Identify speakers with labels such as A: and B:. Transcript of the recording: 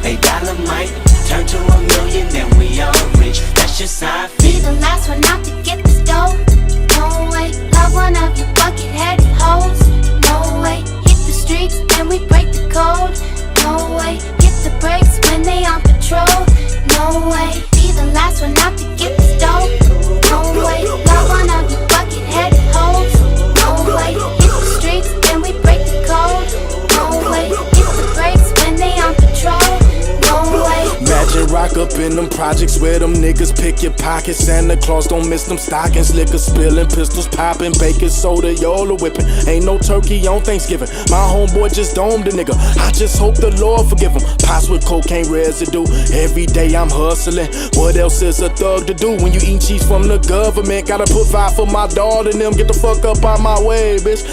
A: A dollar might turn to a million, then we all rich. That's just how I
B: Be
A: feel.
B: the last one out to get this dough. No way, love one of you bucket-headed hoes. No way, hit the streets and we break the code. No way, hit the brakes when they on patrol. No way, be the last one out to get this dough. No way, love one of you bucket-headed hoes. No way, hit the streets and we break the code. No way, hit the brakes when they on patrol. No way.
C: Imagine rock up in them projects where them niggas pick your pockets. Santa Claus don't miss them stockings. Liquor spilling, pistols popping, baking soda, Yola whipping. Ain't no turkey on Thanksgiving. My homeboy just domed a nigga. I just hope the Lord forgive him. Pots with cocaine residue. Every day I'm hustling. What else is a thug to do when you eat cheese from the government? Gotta put 5 for my daughter and them. Get the fuck up out my way, bitch.